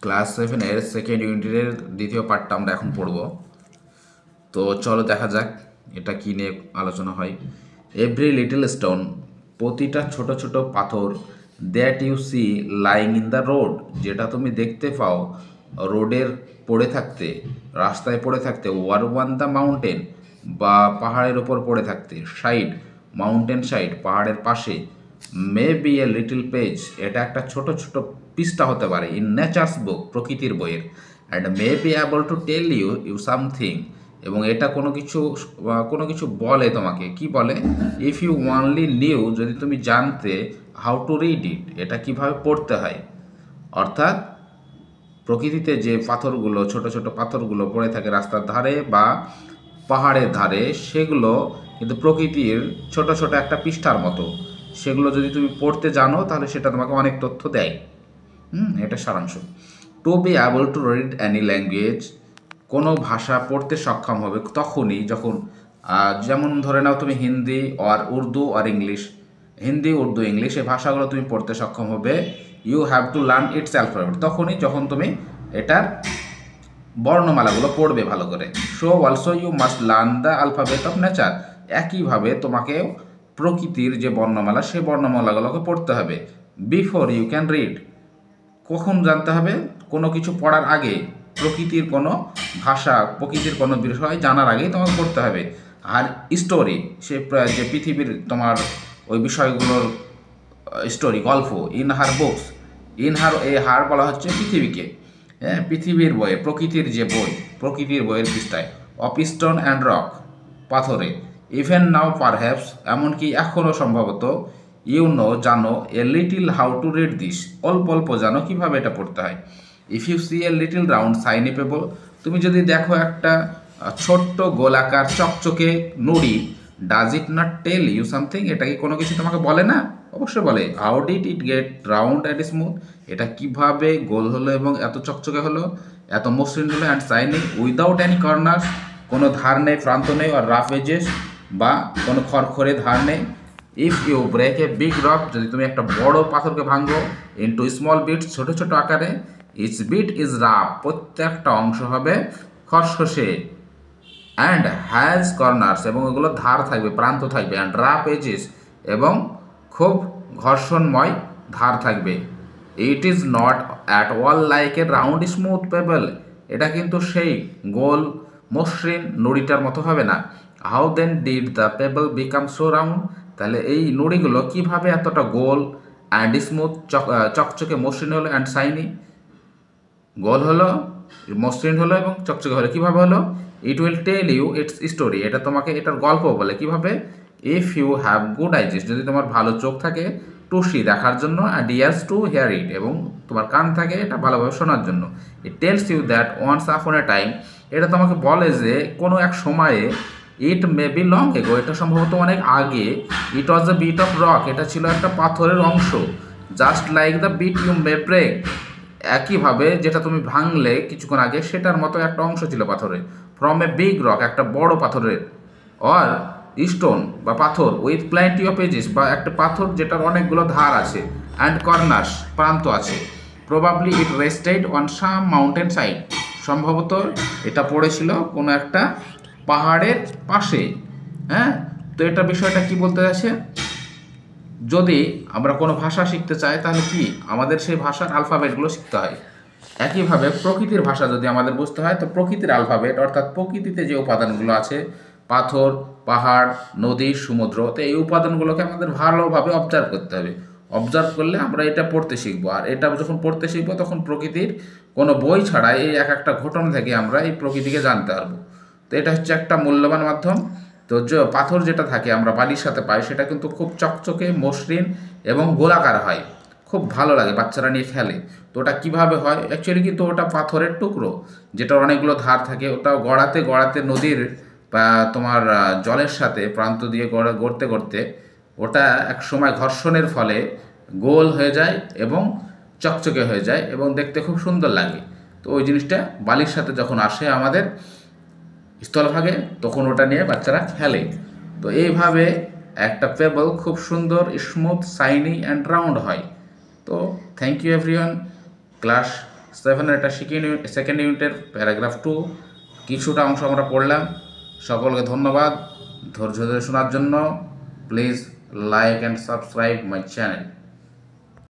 Class 7-এর second ইউনিটের দ্বিতীয় পার্টটা আমরা এখন পড়ব। তো চলো দেখা যাক এটা কী নিয়ে আলোচনা হয়। এভরি লিটল স্টোন, প্রতিটা ছোট ছোট পাথর, that you see lying in the road, যেটা তুমি দেখতে পাও রোডের পড়ে থাকতে, রাস্তায় পড়ে থাকতে, ওয়ার ওয়ান দ্য মাউন্টেন, বা পাহাড়ের ওপর পড়ে থাকতে, সাইড মাউন্টেন সাইড, পাহাড়ের পাশে, may B a little page, এটা একটা ছোট ছোট পৃষ্ঠা হতে পারে, ইন নেচার্স বুক, প্রকৃতির বইয়ের, and may be able to tell you something, এবং এটা কোনো কিছু বলে তোমাকে। কি বলে? ইফ ইউ ওয়ানলি নিউ, যদি তুমি জানতে, হাউ টু রিড ইট, এটা কিভাবে পড়তে হয়। অর্থাৎ প্রকৃতিতে যে পাথরগুলো, ছোট ছোট পাথরগুলো পড়ে থাকে রাস্তার ধারে বা পাহাড়ের ধারে, সেগুলো কিন্তু প্রকৃতির ছোট ছোট একটা পৃষ্ঠার মতো। সেগুলো যদি তুমি পড়তে জানো তাহলে সেটা তোমাকে অনেক তথ্য দেয়। এটা সারাংশ। To be able to read any language, কোনো ভাষা পড়তে সক্ষম হবে তখনই যখন, যেমন ধরে নাও তুমি হিন্দি আর উর্দু আর ইংলিশ, হিন্দি উর্দু ইংলিশ এই ভাষাগুলো তুমি পড়তে সক্ষম হবে। You have to learn its alphabet, তখনই যখন তুমি এটার বর্ণমালাগুলো পড়বে ভালো করে। So also you must learn the alphabet of nature, একইভাবে তোমাকেও প্রকৃতির যে বর্ণমালা সেই বর্ণমালাগুলোকে পড়তে হবে। বিফোর ইউ ক্যান রিড, কখন জানতে হবে? কোনো কিছু পড়ার আগে, প্রকৃতির কোনো ভাষা, প্রকৃতির কোনো বিষয় জানার আগেই তোমাকে পড়তে হবে। আর স্টোরি, সে যে পৃথিবীর তোমার ওই বিষয়গুলোর স্টোরি, গল্প, in her books, in her, এই হার বলা হচ্ছে পৃথিবীকে, হ্যাঁ, পৃথিবীর বইয়ে, প্রকৃতির যে বই, প্রকৃতির বইয়ের পৃষ্ঠায়, অফ স্টোন অ্যান্ড রক, পাথরে, ইভেন নাও পারহ্যাপস, এমনকি এখনও সম্ভবত, ইউ নো, জানো, a little how to read this, অল্প অল্প জানো কীভাবে এটা পড়তে হয়। If you see a little round shiny pebble, তুমি যদি দেখো একটা ছোট্ট গোলাকার চকচকে নুড়ি, does it not tell you something, এটা কি কোনো কিছু তোমাকে বলে না? অবশ্যই বলে। How did it get round and smooth, এটা কিভাবে গোল হলো এবং এত চকচকে হলো, এত মসৃণ হলো, and shiny, without any corners, কোনো ধার নেই, প্রান্ত নেই, আর রাফ এজেস, বা কোনো খড়খড়ে ধার নেই। If you break a big rock, যদি তুমি একটা বড় পাথরকে ভাঙো, ইন্টু স্মল বিটস, ছোট ছোট আকারে, ইটস বিট ইজ রাফ, প্রত্যেকটা অংশ হবে খসখসে, অ্যান্ড হ্যাজ কর্নার্স, এবং ওগুলো ধার থাকবে, প্রান্ত থাকবে, অ্যান্ড রাফ এজেস, এবং খুব ঘর্ষণময় ধার থাকবে। It is not at all like a round smooth pebble, এটা কিন্তু সেই গোল মসৃণ নুড়িটার মতো হবে না। How then did the pebble become so round, তাহলে এই নুড়িগুলো কিভাবে এতটা গোল অ্যান্ড স্মুথ, চকচকে মসৃণ হলো, অ্যান্ড শাইনি, গোল হলো, মসৃণ হলো এবং চকচকে হলো, কীভাবে হলো? It will tell you its story, এটা তোমাকে এটার গল্প বলে। কীভাবে? If you have good eyes, যদি তোমার ভালো চোখ থাকে, টু সি, দেখার জন্য, and ears to hear it, এবং তোমার কান থাকে এটা ভালোভাবে শোনার জন্য। It tells you that once upon a time, এটা তোমাকে বলে যে কোনো এক সময়ে, ইট মে বি লং এগো, এটা সম্ভবত অনেক আগে, it was the bit of rock, এটা ছিল একটা পাথরের অংশ, just like the bit you may break, একইভাবে যেটা তুমি ভাঙলে কিছুক্ষণ আগে সেটার মতো একটা অংশ ছিল পাথরের, ফ্রম এ বিগ রক, একটা বড় পাথরের, অর স্টোন, বা পাথর, উইথ প্ল্যান্টি অফ এজেস, বা একটা পাথর যেটার অনেকগুলো ধার আছে, অ্যান্ড কর্নার্স, প্রান্ত আছে। Probably it rested on some mountain side, সম্ভবত এটা পড়েছিল কোনো একটা পাহাড়ের পাশে। হ্যাঁ, তো এটা বিষয়টা কি বলতে যাচ্ছে? যদি আমরা কোনো ভাষা শিখতে চাই তাহলে কি আমাদের সেই ভাষার আলফাবেটগুলো শিখতে হয়। একইভাবে প্রকৃতির ভাষা যদি আমাদের বুঝতে হয়, তো প্রকৃতির আলফাবেট, অর্থাৎ প্রকৃতিতে যে উপাদানগুলো আছে, পাথর, পাহাড়, নদী, সমুদ্র, তো এই উপাদানগুলোকে আমাদের ভালোভাবে অবজার্ভ করতে হবে। অবজার্ভ করলে আমরা এটা পড়তে শিখবো, আর এটা যখন পড়তে শিখবো তখন প্রকৃতির কোনো বই ছাড়াই এই এক একটা ঘটনা থেকে আমরা এই প্রকৃতিকে জানতে পারবো। তো এটা হচ্ছে একটা মূল্যবান মাধ্যম। তো যে পাথর যেটা থাকে আমরা বালির সাথে পাই, সেটা কিন্তু খুব চকচকে, মসৃণ এবং গোলাকার হয়, খুব ভালো লাগে, বাচ্চারা নিয়ে খেলে। তো ওটা কীভাবে হয়? অ্যাকচুয়ালি কিন্তু ওটা পাথরের টুকরো, যেটার অনেকগুলো ধার থাকে, ওটা গড়াতে গড়াতে নদীর বা তোমার জলের সাথে প্রান্ত দিয়ে গড়তে গড়তে ওটা এক সময় ঘর্ষণের ফলে গোল হয়ে যায় এবং চকচকে হয়ে যায় এবং দেখতে খুব সুন্দর লাগে। তো ওই জিনিসটা বালির সাথে যখন আসে আমাদের স্থলভাগে, তখন ওটা নিয়ে বাচ্চারা খেলে। তো এইভাবে একটা পেবল খুব সুন্দর, স্মুথ, শাইনি অ্যান্ড রাউন্ড হয়। তো থ্যাংক ইউ এভরিওয়ান। ক্লাস 7-এর এটা সেকেন্ড ইউনিটের প্যারাগ্রাফ 2 কিছুটা অংশ আমরা পড়লাম। সকলকে ধন্যবাদ ধৈর্য ধরে শোনার জন্য। Please like and subscribe my channel.